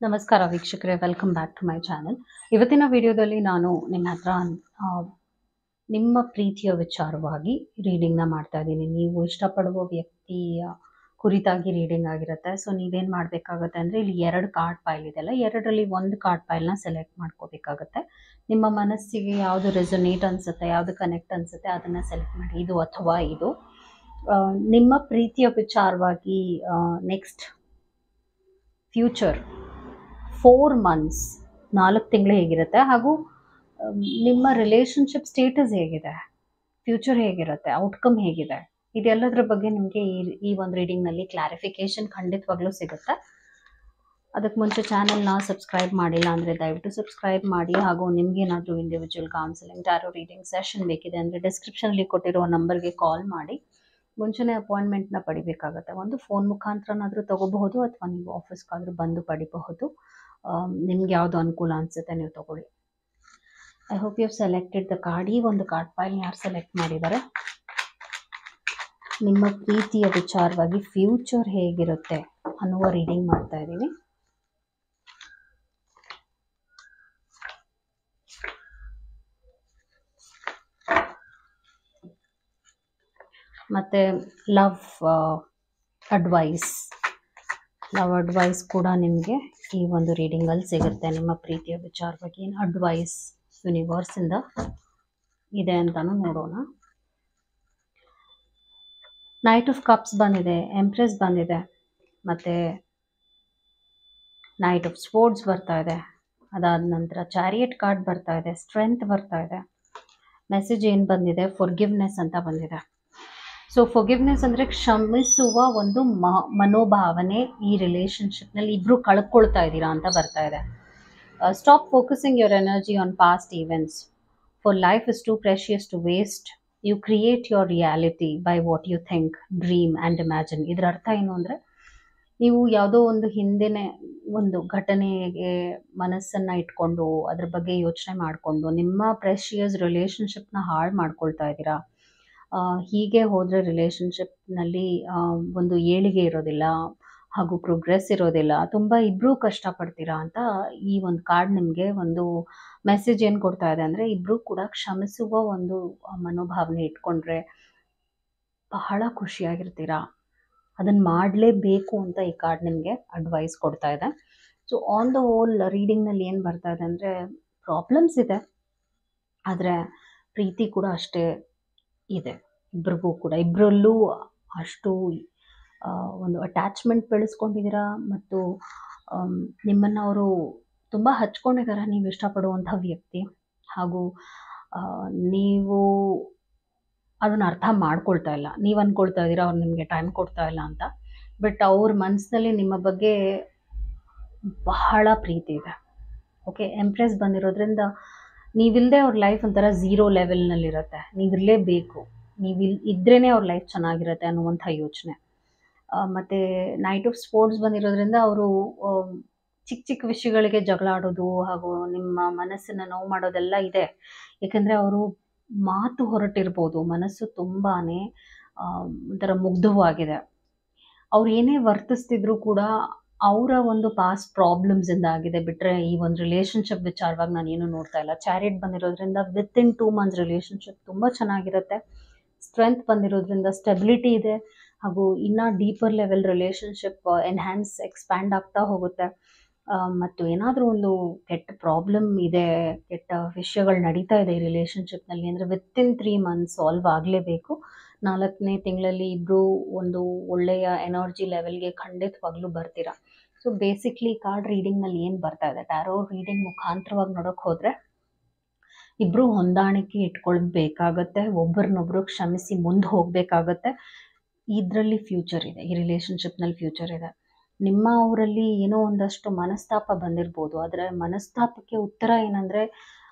ನಮಸ್ಕಾರ ವೀಕ್ಷಕರೇ, welcome back to my channel. ಇವತ್ತಿನ ವಿಡಿಯೋದಲ್ಲಿ ನಾನು ನಿಮ್ಮ ಹತ್ರ ನಿಮ್ಮ ಪ್ರೀತಿಯ ವಿಚಾರವಾಗಿ ರೀಡಿಂಗ್ನ ಮಾಡ್ತಾ ಇದ್ದೀನಿ. ನೀವು ಇಷ್ಟಪಡುವ ವ್ಯಕ್ತಿಯ ಕುರಿತಾಗಿ ರೀಡಿಂಗ್ ಆಗಿರುತ್ತೆ. ಸೊ ನೀವೇನು ಮಾಡಬೇಕಾಗುತ್ತೆ ಅಂದರೆ, ಇಲ್ಲಿ 2 ಕಾರ್ಡ್ ಪೈಲ್ ಇದೆಯಲ್ಲ, ಎರಡರಲ್ಲಿ ಒಂದು ಕಾರ್ಡ್ ಪೈಲ್ನ ಸೆಲೆಕ್ಟ್ ಮಾಡ್ಕೋಬೇಕಾಗುತ್ತೆ. ನಿಮ್ಮ ಮನಸ್ಸಿಗೆ ಯಾವುದು ರೆಸೊನೇಟ್ ಅನಿಸುತ್ತೆ, ಯಾವುದು ಕನೆಕ್ಟ್ ಅನಿಸುತ್ತೆ ಅದನ್ನು ಸೆಲೆಕ್ಟ್ ಮಾಡಿ. ಇದು ಅಥವಾ ಇದು ನಿಮ್ಮ ಪ್ರೀತಿಯ ವಿಚಾರವಾಗಿ ನೆಕ್ಸ್ಟ್ ಫ್ಯೂಚರ್ 4 ಮಂತ್ಸ್ 4 ತಿಂಗಳು ಹೇಗಿರುತ್ತೆ, ಹಾಗೂ ನಿಮ್ಮ ರಿಲೇಶನ್ಶಿಪ್ ಸ್ಟೇಟಸ್ ಹೇಗಿದೆ, ಫ್ಯೂಚರ್ ಹೇಗಿರುತ್ತೆ, ಔಟ್ಕಮ್ ಹೇಗಿದೆ, ಇದೆಲ್ಲದರ ಬಗ್ಗೆ ನಿಮಗೆ ಈ ಒಂದು ರೀಡಿಂಗ್ನಲ್ಲಿ ಕ್ಲಾರಿಫಿಕೇಶನ್ ಖಂಡಿತವಾಗ್ಲೂ ಸಿಗುತ್ತೆ. ಅದಕ್ಕೆ ಮುಂಚೆ ಚಾನಲ್ನ ಸಬ್ಸ್ಕ್ರೈಬ್ ಮಾಡಿಲ್ಲ ಅಂದರೆ ದಯವಿಟ್ಟು ಸಬ್ಸ್ಕ್ರೈಬ್ ಮಾಡಿ. ಹಾಗೂ ನಿಮಗೇನಾದರೂ individual counselling, tarot reading session ಬೇಕಿದೆ ಅಂದರೆ ಡಿಸ್ಕ್ರಿಪ್ಷನಲ್ಲಿ ಕೊಟ್ಟಿರೋ ನಂಬರ್ಗೆ ಕಾಲ್ ಮಾಡಿ ಮುಂಚೆನೇ ಅಪಾಯಿಂಟ್ಮೆಂಟ್ನ ಪಡಿಬೇಕಾಗತ್ತೆ. ಒಂದು ಫೋನ್ ಮುಖಾಂತರನಾದರೂ ತಗೋಬಹುದು, ಅಥವಾ ನೀವು ಆಫೀಸ್ಗಾದರೂ ಬಂದು ಪಡಿಬಹುದು. ನಿಮ್ಗೆ ಯಾವುದು ಅನುಕೂಲ ಅನಿಸುತ್ತೆ ನೀವು ತಗೊಳ್ಳಿ. I hope you selected the card. ಈ ಒಂದು ಕಾರ್ಡ್ ಫೈಲ್ ಯಾರು ಸೆಲೆಕ್ಟ್ ಮಾಡಿದ್ದಾರೆ, ನಿಮ್ಮ ಪ್ರೀತಿಯ ವಿಚಾರವಾಗಿ ಫ್ಯೂಚರ್ ಹೇಗಿರುತ್ತೆ ಅನ್ನುವ ರೀಡಿಂಗ್ ಮಾಡ್ತಾ ಇದ್ದೀನಿ. ಮತ್ತು ಲವ್ ಅಡ್ವೈಸ್ ಕೂಡ ನಿಮಗೆ ಈ ಒಂದು ರೀಡಿಂಗಲ್ಲಿ ಸಿಗುತ್ತೆ. ನಿಮ್ಮ ಪ್ರೀತಿಯ ವಿಚಾರವಾಗಿ ಏನು ಅಡ್ವೈಸ್ ಯೂನಿವರ್ಸಿಂದ ಇದೆ ಅಂತಲೂ ನೋಡೋಣ. ನೈಟ್ ಆಫ್ ಕಪ್ಸ್ ಬಂದಿದೆ, ಎಂಪ್ರೆಸ್ ಬಂದಿದೆ, ಮತ್ತು ನೈಟ್ ಆಫ್ ಸ್ವೋರ್ಡ್ಸ್ ಬರ್ತಾ ಇದೆ. ಅದಾದ ನಂತರ ಚಾರಿಯಟ್ ಕಾರ್ಡ್ ಬರ್ತಾ ಇದೆ, ಸ್ಟ್ರೆಂತ್ ಬರ್ತಾ ಇದೆ. ಮೆಸೇಜ್ ಏನು ಬಂದಿದೆ, ಫಾರ್ಗಿವ್ನೆಸ್ ಅಂತ ಬಂದಿದೆ. ಸೊ ಫಾರ್ಗಿವ್ನೆಸ್ ಅಂದರೆ ಕ್ಷಮಿಸುವ ಒಂದು ಮನೋಭಾವನೆ ಈ ರಿಲೇಷನ್ಶಿಪ್ನಲ್ಲಿ ಇಬ್ಬರು ಕಳ್ಕೊಳ್ತಾ ಇದ್ದೀರಾ ಅಂತ ಬರ್ತಾ ಇದೆ. Stop focusing your energy on past events, for life is too precious to waste. You create your reality by what you think, dream and imagine. ಇದರ ಅರ್ಥ ಏನು ಅಂದರೆ, ನೀವು ಯಾವುದೋ ಒಂದು ಹಿಂದಿನ ಒಂದು ಘಟನೆಗೆ ಮನಸ್ಸನ್ನು ಇಟ್ಕೊಂಡು ಅದ್ರ ಬಗ್ಗೆ ಯೋಚನೆ ಮಾಡಿಕೊಂಡು ನಿಮ್ಮ ಪ್ರೆಷಿಯಸ್ ರಿಲೇಷನ್ಶಿಪ್ನ ಹಾಳು ಮಾಡ್ಕೊಳ್ತಾ ಇದ್ದೀರಾ. ಹೀಗೆ ಹೋದರೆ ರಿಲೇಷನ್ಶಿಪ್ನಲ್ಲಿ ಒಂದು ಏಳಿಗೆ ಇರೋದಿಲ್ಲ, ಹಾಗೂ ಪ್ರೋಗ್ರೆಸ್ ಇರೋದಿಲ್ಲ, ತುಂಬ ಇಬ್ಬರೂ ಕಷ್ಟಪಡ್ತೀರಾ ಅಂತ ಈ ಒಂದು ಕಾರ್ಡ್ ನಿಮಗೆ ಒಂದು ಮೆಸೇಜ್ ಏನು ಕೊಡ್ತಾ ಇದೆ ಅಂದರೆ, ಇಬ್ಬರೂ ಕೂಡ ಕ್ಷಮಿಸುವ ಒಂದು ಮನೋಭಾವನೆ ಇಟ್ಕೊಂಡ್ರೆ ಬಹಳ ಖುಷಿಯಾಗಿರ್ತೀರಾ. ಅದನ್ನು ಮಾಡಲೇಬೇಕು ಅಂತ ಈ ಕಾರ್ಡ್ ನಿಮಗೆ ಅಡ್ವೈಸ್ ಕೊಡ್ತಾ ಇದೆ. ಸೊ ಆನ್ ದ ಹೋಲ್ ರೀಡಿಂಗ್ನಲ್ಲಿ ಏನು ಬರ್ತಾ ಇದೆ ಅಂದರೆ, ಪ್ರಾಬ್ಲಮ್ಸ್ ಇದೆ, ಆದರೆ ಪ್ರೀತಿ ಕೂಡ ಅಷ್ಟೇ ಇದೆ. ಇಬ್ಬರಿಗೂ ಕೂಡ ಇಬ್ಬರಲ್ಲೂ ಅಷ್ಟು ಒಂದು ಅಟ್ಯಾಚ್ಮೆಂಟ್ ಬೆಳೆಸ್ಕೊಂಡಿದ್ದೀರಾ, ಮತ್ತು ನಿಮ್ಮನ್ನು ಅವರು ತುಂಬ ಹಚ್ಕೊಂಡಿದ್ದಾರೆ, ನೀವು ಇಷ್ಟಪಡುವಂಥ ವ್ಯಕ್ತಿ. ಹಾಗೂ ನೀವು ಅದನ್ನು ಅರ್ಥ ಮಾಡ್ಕೊಳ್ತಾ ಇಲ್ಲ. ನೀವು ಅಂದ್ಕೊಳ್ತಾ ಇದ್ದೀರಾ ಅವ್ರು ನಿಮಗೆ ಟೈಮ್ ಕೊಡ್ತಾ ಇಲ್ಲ ಅಂತ, ಬಟ್ ಅವ್ರ ಮನಸ್ಸಿನಲ್ಲಿ ನಿಮ್ಮ ಬಗ್ಗೆ ಬಹಳ ಪ್ರೀತಿ ಇದೆ. ಓಕೆ, ಎಂಪ್ರೆಸ್ ಬಂದಿರೋದ್ರಿಂದ ನೀವಿಲ್ಲದೆ ಅವ್ರ ಲೈಫ್ ಒಂಥರ ಝೀರೋ ಲೆವೆಲ್ನಲ್ಲಿರುತ್ತೆ. ನೀವಿರಲೇಬೇಕು, ಇದ್ರೇ ಅವ್ರ ಲೈಫ್ ಚೆನ್ನಾಗಿರುತ್ತೆ ಅನ್ನುವಂಥ ಯೋಚನೆ. ಮತ್ತು ನೈಟ್ ಆಫ್ ಸ್ಪೋರ್ಟ್ಸ್ ಬಂದಿರೋದ್ರಿಂದ ಅವರು ಚಿಕ್ಕ ಚಿಕ್ಕ ವಿಷಯಗಳಿಗೆ ಜಗಳ ಆಡೋದು, ಹಾಗೂ ನಿಮ್ಮ ಮನಸ್ಸನ್ನು ನೋವು ಮಾಡೋದೆಲ್ಲ ಇದೆ. ಏಕೆಂದರೆ ಅವರು ಮಾತು ಹೊರಟಿರ್ಬೋದು, ಮನಸ್ಸು ತುಂಬಾ ಒಂಥರ ಮುಗ್ಧವಾಗಿದೆ. ಅವ್ರು ಏನೇ ವರ್ತಿಸ್ತಿದ್ರು ಕೂಡ ಅವರ ಒಂದು ಪಾಸ್ಟ್ ಪ್ರಾಬ್ಲಮ್ಸಿಂದ ಆಗಿದೆ, ಬಿಟ್ಟರೆ ಈ ಒಂದು ರಿಲೇಷನ್ಶಿಪ್ ವಿಚಾರವಾಗಿ ನಾನೇನು ನೋಡ್ತಾ ಇಲ್ಲ. ಚಾರಿಯಟ್ ಬಂದಿರೋದ್ರಿಂದ ವಿತಿನ್ 2 ಮಂತ್ಸ್ ರಿಲೇಷನ್ಶಿಪ್ ತುಂಬ ಚೆನ್ನಾಗಿರುತ್ತೆ. ಸ್ಟ್ರೆಂತ್ ಬಂದಿರೋದ್ರಿಂದ ಸ್ಟೆಬಿಲಿಟಿ ಇದೆ, ಹಾಗೂ ಇನ್ನೂ ಡೀಪರ್ ಲೆವೆಲ್ ರಿಲೇಷನ್ಶಿಪ್ ಎಕ್ಸ್ಪ್ಯಾಂಡ್ ಆಗ್ತಾ ಹೋಗುತ್ತೆ. ಮತ್ತು ಏನಾದರೂ ಒಂದು ಕೆಟ್ಟ ಪ್ರಾಬ್ಲಮ್ ಇದೆ, ಕೆಟ್ಟ ವಿಷಯಗಳು ನಡೀತಾ ಇದೆ ಈ ರಿಲೇಷನ್ಶಿಪ್ನಲ್ಲಿ ಅಂದರೆ ವಿತಿನ್ 3 ಮಂತ್ಸ್ ಸಾಲ್ವ್ ಆಗಲೇಬೇಕು. 4ನೇ ತಿಂಗಳಲ್ಲಿ ಇಬ್ಬರು ಒಂದು ಒಳ್ಳೆಯ ಎನರ್ಜಿ ಲೆವೆಲ್ಗೆ ಖಂಡಿತವಾಗ್ಲೂ ಬರ್ತೀರಾ. ಸೊ ಬೇಸಿಕ್ಲಿ ಕಾರ್ಡ್ ರೀಡಿಂಗ್ನಲ್ಲಿ ಏನು ಬರ್ತಾ ಇದೆ, ಟ್ಯಾರೋ ರೀಡಿಂಗ್ ಮುಖಾಂತರವಾಗಿ ನೋಡೋಕ್ಕೆ ಹೋದರೆ ಇಬ್ಬರು ಹೊಂದಾಣಿಕೆ ಇಟ್ಕೊಳ್ಬೇಕಾಗತ್ತೆ, ಒಬ್ಬರನ್ನೊಬ್ಬರು ಕ್ಷಮಿಸಿ ಮುಂದೆ ಹೋಗಬೇಕಾಗತ್ತೆ. ಇದರಲ್ಲಿ ಫ್ಯೂಚರ್ ಇದೆ, ಈ ರಿಲೇಷನ್ಶಿಪ್ನಲ್ಲಿ ಫ್ಯೂಚರ್ ಇದೆ. ನಿಮ್ಮ ಅವರಲ್ಲಿ ಏನೋ ಒಂದಷ್ಟು ಮನಸ್ತಾಪ ಬಂದಿರ್ಬೋದು, ಆದರೆ ಮನಸ್ತಾಪಕ್ಕೆ ಉತ್ತರ ಏನಂದರೆ,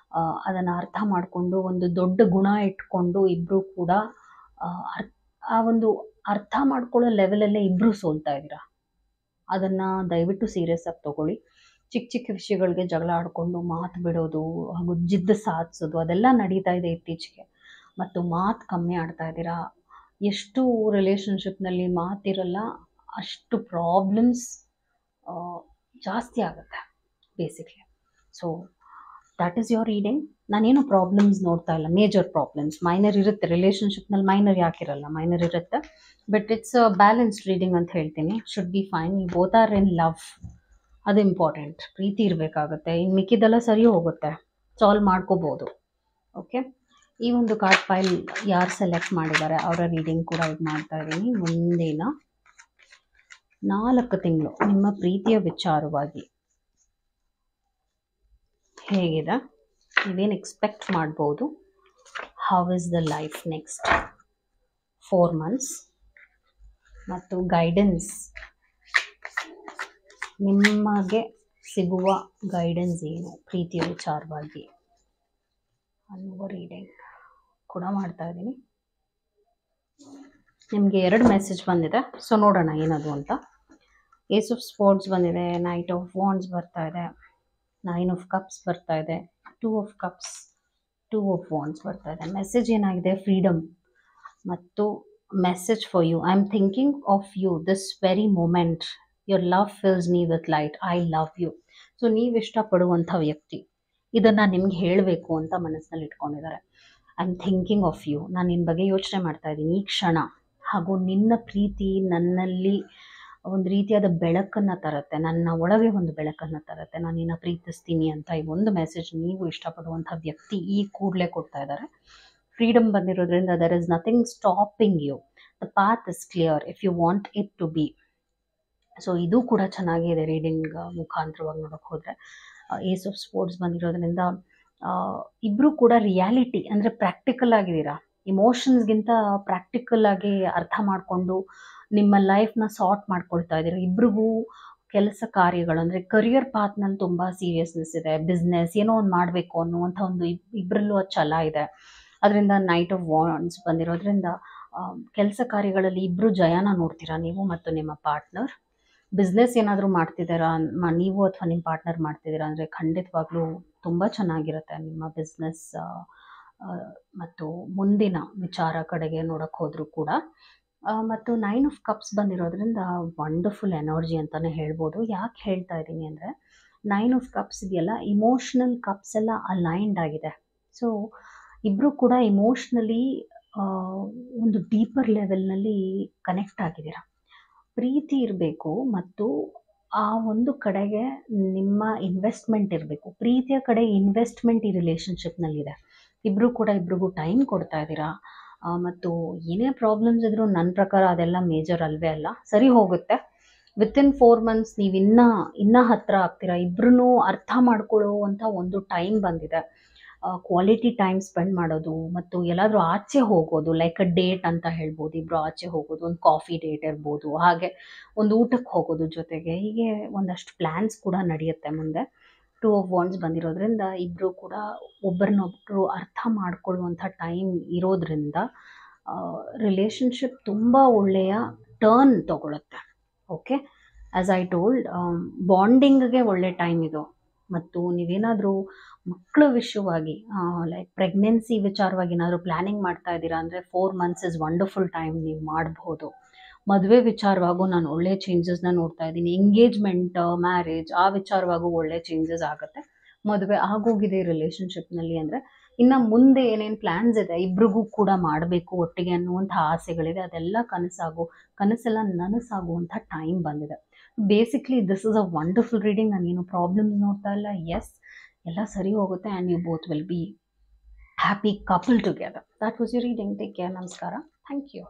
ಅದನ್ನು ಅರ್ಥ ಮಾಡಿಕೊಂಡು ಒಂದು ದೊಡ್ಡ ಗುಣ ಇಟ್ಕೊಂಡು ಇಬ್ಬರು ಕೂಡ ಆ ಒಂದು ಅರ್ಥ ಮಾಡ್ಕೊಳ್ಳೋ ಲೆವೆಲಲ್ಲೇ ಇಬ್ಬರು ಸೋಲ್ತಾ ಇದ್ದೀರಾ. ಅದನ್ನು ದಯವಿಟ್ಟು ಸೀರಿಯಸ್ ಆಗಿ ತೊಗೊಳ್ಳಿ. ಚಿಕ್ಕ ಚಿಕ್ಕ ವಿಷಯಗಳಿಗೆ ಜಗಳ ಆಡಿಕೊಂಡು ಮಾತು ಬಿಡೋದು, ಹಾಗೂ ಜಿದ್ದು ಸಾಧಿಸೋದು ಅದೆಲ್ಲ ನಡೀತಾ ಇದೆ ಇತ್ತೀಚೆಗೆ. ಮತ್ತು ಮಾತು ಕಮ್ಮಿ ಆಡ್ತಾ ಇದ್ದೀರಾ. ಎಷ್ಟು ರಿಲೇಷನ್ಶಿಪ್ನಲ್ಲಿ ಮಾತಿರಲ್ಲ, ಅಷ್ಟು ಪ್ರಾಬ್ಲಮ್ಸ್ ಜಾಸ್ತಿ ಆಗುತ್ತೆ. Basically. So that is your reading. ನಾನೇನು ಪ್ರಾಬ್ಲಮ್ಸ್ ನೋಡ್ತಾ ಇಲ್ಲ, ಮೇಜರ್ ಪ್ರಾಬ್ಲಮ್ಸ್. ಮೈನರ್ ಇರುತ್ತೆ ರಿಲೇಷನ್ಶಿಪ್ನಲ್ಲಿ, ಮೈನರ್ ಯಾಕಿರಲ್ಲ, ಮೈನರ್ ಇರುತ್ತೆ. ಬಟ್ ಇಟ್ಸ್ ಬ್ಯಾಲೆನ್ಸ್ಡ್ ರೀಡಿಂಗ್ ಅಂತ ಹೇಳ್ತೀನಿ. Should be fine. You both are in love, ಅದು ಇಂಪಾರ್ಟೆಂಟ್. ಪ್ರೀತಿ ಇರಬೇಕಾಗುತ್ತೆ. ಇನ್ನು ಮಿಕ್ಕಿದೆಲ್ಲ ಸರಿ ಹೋಗುತ್ತೆ, ಸಾಲ್ವ್ ಮಾಡ್ಕೋಬೋದು. ಓಕೆ, ಈ ಒಂದು ಕಾರ್ಡ್ ಫೈಲ್ ಯಾರು ಸೆಲೆಕ್ಟ್ ಮಾಡಿದ್ದಾರೆ ಅವರ ರೀಡಿಂಗ್ ಕೂಡ ಇದು ಮಾಡ್ತಾ ಇದ್ದೀನಿ. ಮುಂದಿನ 4 ತಿಂಗಳು ನಿಮ್ಮ ಪ್ರೀತಿಯ ವಿಚಾರವಾಗಿ ಹೇಗಿದೆ, ನೀವೇನು ಎಕ್ಸ್ಪೆಕ್ಟ್ ಮಾಡ್ಬೋದು, how is the life next 4 months, ಮತ್ತು ಗೈಡೆನ್ಸ್, ನಿಮಗೆ ಸಿಗುವ ಗೈಡೆನ್ಸ್ ಏನು ಪ್ರೀತಿಯ ವಿಚಾರವಾಗಿ ಅನ್ನುವ ರೀಡಿಂಗ್ ಕೂಡ ಮಾಡ್ತಾ ಇದ್ದೀನಿ. ನಿಮಗೆ 2 ಮೆಸೇಜ್ ಬಂದಿದೆ, ಸೊ ನೋಡೋಣ ಏನದು ಅಂತ. ಏಸ್ ಆಫ್ ಸ್ಪೋರ್ಟ್ಸ್ ಬಂದಿದೆ, ನೈಟ್ ಆಫ್ ವಾಂಡ್ಸ್ ಬರ್ತಾ ಇದೆ, 9 ಆಫ್ ಕಪ್ಸ್ ಬರ್ತಾ ಇದೆ, 2 ಆಫ್ ಕಪ್ಸ್, 2 ಆಫ್ ವಾಂಡ್ಸ್ ಬರ್ತಾ ಇದೆ. ಮೆಸೇಜ್ ಏನಾಗಿದೆ, ಫ್ರೀಡಮ್ ಮತ್ತು message for you. I am thinking of you this very moment. Your love fills me with light. I love you. So ನೀವು ಇಷ್ಟಪಡುವಂಥ ವ್ಯಕ್ತಿ ಇದನ್ನು ನಿಮ್ಗೆ ಹೇಳಬೇಕು ಅಂತ ಮನಸ್ಸಿನಲ್ಲಿ ಇಟ್ಕೊಂಡಿದ್ದಾರೆ. I am thinking of you. ನಾನು ನಿನ್ನ ಬಗ್ಗೆ ಯೋಚನೆ ಮಾಡ್ತಾ ಇದ್ದೀನಿ ಈ ಕ್ಷಣ. ಹಾಗೂ ನಿನ್ನ ಪ್ರೀತಿ ನನ್ನಲ್ಲಿ ಒಂದು ರೀತಿಯಾದ ಬೆಳಕನ್ನು ತರುತ್ತೆ, ನನ್ನ ಒಳಗೆ ಒಂದು ಬೆಳಕನ್ನು ತರುತ್ತೆ. ನಾನು ನಿನ್ನ ಪ್ರೀತಿಸ್ತೀನಿ ಅಂತ ಈ ಒಂದು ಮೆಸೇಜ್ ನೀವು ಇಷ್ಟಪಡುವಂಥ ವ್ಯಕ್ತಿ ಈ ಕೂಡಲೇ ಕೊಡ್ತಾ ಇದ್ದಾರೆ. ಫ್ರೀಡಮ್ ಬಂದಿರೋದ್ರಿಂದ there is nothing stopping you. The path is clear if you want it to be. So ಇದು ಕೂಡ ಚೆನ್ನಾಗಿದೆ ರೀಡಿಂಗ್ ಮುಖಾಂತರವಾಗಿ ನೋಡೋಕೆ ಹೋದರೆ. ಏಸ್ ಆಫ್ ಸ್ಪೋರ್ಟ್ಸ್ ಬಂದಿರೋದ್ರಿಂದ ಇಬ್ಬರು ಕೂಡ ರಿಯಾಲಿಟಿ ಅಂದರೆ ಪ್ರಾಕ್ಟಿಕಲ್ ಆಗಿದ್ದೀರಾ. ಇಮೋಷನ್ಸ್ಗಿಂತ ಪ್ರಾಕ್ಟಿಕಲ್ ಆಗಿ ಅರ್ಥ ಮಾಡಿಕೊಂಡು ನಿಮ್ಮ ಲೈಫ್ನ ಸಾರ್ಟ್ ಮಾಡ್ಕೊಳ್ತಾ ಇದ್ದೀರಾ. ಇಬ್ರಿಗೂ ಕೆಲಸ ಕಾರ್ಯಗಳು ಅಂದರೆ ಕರಿಯರ್ ಪಾತ್ನಲ್ಲಿ ತುಂಬ ಸೀರಿಯಸ್ನೆಸ್ ಇದೆ. ಬಿಸ್ನೆಸ್ ಏನೋ ಒಂದು ಮಾಡಬೇಕು ಅನ್ನುವಂಥ ಒಂದು ಇಬ್ಬರಲ್ಲೂ ಛಲ ಇದೆ. ಅದರಿಂದ ನೈಟ್ ಆಫ್ ವಾಂಡ್ಸ್ ಬಂದಿರೋದ್ರಿಂದ ಕೆಲಸ ಕಾರ್ಯಗಳಲ್ಲಿ ಇಬ್ಬರು ಜಯನ ನೋಡ್ತೀರಾ, ನೀವು ಮತ್ತು ನಿಮ್ಮ ಪಾರ್ಟ್ನರ್. ಬಿಸ್ನೆಸ್ ಏನಾದರೂ ಮಾಡ್ತಿದ್ದೀರಾ ನೀವು ಅಥವಾ ನಿಮ್ಮ ಪಾರ್ಟ್ನರ್ ಮಾಡ್ತಿದ್ದೀರಾ ಅಂದರೆ ಖಂಡಿತವಾಗ್ಲೂ ತುಂಬ ಚೆನ್ನಾಗಿರುತ್ತೆ ನಿಮ್ಮ ಬಿಸ್ನೆಸ್. ಮತ್ತು ಮುಂದಿನ ವಿಚಾರ ಕಡೆಗೆ ನೋಡೋಕ್ಕೆ ಹೋದರೂ ಕೂಡ. ಮತ್ತು 9 ಆಫ್ ಕಪ್ಸ್ ಬಂದಿರೋದ್ರಿಂದ ವಂಡರ್ಫುಲ್ ಎನರ್ಜಿ ಅಂತಲೇ ಹೇಳ್ಬೋದು. ಯಾಕೆ ಹೇಳ್ತಾ ಇದ್ದೀನಿ ಅಂದರೆ 9 ಆಫ್ ಕಪ್ಸ್ ಇದೆಯಲ್ಲ, ಇಮೋಷ್ನಲ್ ಕಪ್ಸ್ ಎಲ್ಲ ಅಲೈನ್ಡ್ ಆಗಿದೆ. ಸೊ ಇಬ್ಬರು ಕೂಡ ಇಮೋಷ್ನಲಿ ಒಂದು ಡೀಪರ್ ಲೆವೆಲ್ನಲ್ಲಿ ಕನೆಕ್ಟ್ ಆಗಿದ್ದೀರಾ. ಪ್ರೀತಿ ಇರಬೇಕು ಮತ್ತು ಆ ಒಂದು ಕಡೆಗೆ ನಿಮ್ಮ ಇನ್ವೆಸ್ಟ್ಮೆಂಟ್ ಇರಬೇಕು. ಪ್ರೀತಿಯ ಕಡೆ ಇನ್ವೆಸ್ಟ್ಮೆಂಟ್ ಈ ರಿಲೇಷನ್ಶಿಪ್ನಲ್ಲಿದೆ. ಇಬ್ಬರು ಕೂಡ ಇಬ್ರಿಗೂ ಟೈಮ್ ಕೊಡ್ತಾ ಇದ್ದೀರಾ. ಮತ್ತು ಏನೇ ಪ್ರಾಬ್ಲಮ್ಸ್ ಇದ್ದರೂ ನನ್ನ ಪ್ರಕಾರ ಅದೆಲ್ಲ ಮೇಜರ್ ಅಲ್ವೇ ಅಲ್ಲ, ಸರಿ ಹೋಗುತ್ತೆ. ವಿತಿನ್ 4 months ನೀವು ಇನ್ನೂ ಹತ್ತಿರ ಆಗ್ತೀರಾ. ಇಬ್ಬರೂ ಅರ್ಥ ಮಾಡ್ಕೊಳ್ಳುವಂಥ ಒಂದು ಟೈಮ್ ಬಂದಿದೆ. ಕ್ವಾಲಿಟಿ ಟೈಮ್ ಸ್ಪೆಂಡ್ ಮಾಡೋದು ಮತ್ತು ಎಲ್ಲಾದರೂ ಆಚೆ ಹೋಗೋದು, ಲೈಕ್ ಅ ಡೇಟ್ ಅಂತ ಹೇಳ್ಬೋದು. ಇಬ್ಬರು ಆಚೆ ಹೋಗೋದು, ಒಂದು ಕಾಫಿ ಡೇಟ್ ಇರ್ಬೋದು, ಹಾಗೆ ಒಂದು ಊಟಕ್ಕೆ ಹೋಗೋದು ಜೊತೆಗೆ. ಹೀಗೆ ಒಂದಷ್ಟು ಪ್ಲ್ಯಾನ್ಸ್ ಕೂಡ ನಡೆಯುತ್ತೆ ಮುಂದೆ. 2 ಆಫ್ ವಾಂಡ್ಸ್ ಬಂದಿರೋದ್ರಿಂದ ಇಬ್ಬರು ಕೂಡ ಒಬ್ಬರನ್ನೊಬ್ಬರು ಅರ್ಥ ಮಾಡ್ಕೊಳ್ಳುವಂಥ ಟೈಮ್ ಇರೋದ್ರಿಂದ ರಿಲೇಷನ್ಶಿಪ್ ತುಂಬ ಒಳ್ಳೆಯ ಟರ್ನ್ ತಗೊಳುತ್ತೆ. ಓಕೆ, ಆ್ಯಸ್ ಐ ಟೋಲ್ಡ್, ಬಾಂಡಿಂಗ್ಗೆ ಒಳ್ಳೆ ಟೈಮ್ ಇದು. ಮತ್ತು ನೀವೇನಾದರೂ ಮಕ್ಕಳ ವಿಷಯವಾಗಿ ಲೈಕ್ ಪ್ರೆಗ್ನೆನ್ಸಿ ವಿಚಾರವಾಗಿ ಏನಾದರೂ ಪ್ಲ್ಯಾನಿಂಗ್ ಮಾಡ್ತಾ ಇದ್ದೀರಾ ಅಂದರೆ 4 months ಇಸ್ ವಂಡರ್ಫುಲ್ ಟೈಮ್, ನೀವು ಮಾಡ್ಬೋದು. ಮದುವೆ ವಿಚಾರವಾಗೂ ನಾನು ಒಳ್ಳೆ ಚೇಂಜಸ್ನ ನೋಡ್ತಾ ಇದ್ದೀನಿ. ಎಂಗೇಜ್ಮೆಂಟ್, ಮ್ಯಾರೇಜ್ ಆ ವಿಚಾರವಾಗೂ ಒಳ್ಳೆ ಚೇಂಜಸ್ ಆಗುತ್ತೆ. ಮದುವೆ ಆಗೋಗಿದೆ ರಿಲೇಷನ್ಶಿಪ್ನಲ್ಲಿ ಅಂದರೆ ಇನ್ನು ಮುಂದೆ ಏನೇನು ಪ್ಲ್ಯಾನ್ಸ್ ಇದೆ ಇಬ್ರಿಗೂ ಕೂಡ ಮಾಡಬೇಕು ಒಟ್ಟಿಗೆ ಅನ್ನುವಂಥ ಆಸೆಗಳಿದೆ. ಅದೆಲ್ಲ ಕನಸೆಲ್ಲ ನನಸಾಗುವಂಥ ಟೈಮ್ ಬಂದಿದೆ. Basically this is a wonderful reading. ನಾನೇನು ಪ್ರಾಬ್ಲಮ್ಸ್ ನೋಡ್ತಾ ಇಲ್ಲ. ಎಸ್, ಎಲ್ಲ ಸರಿ ಹೋಗುತ್ತೆ and you both will be happy couple together. That was you reading. Take care. ನಮಸ್ಕಾರ. Thank you.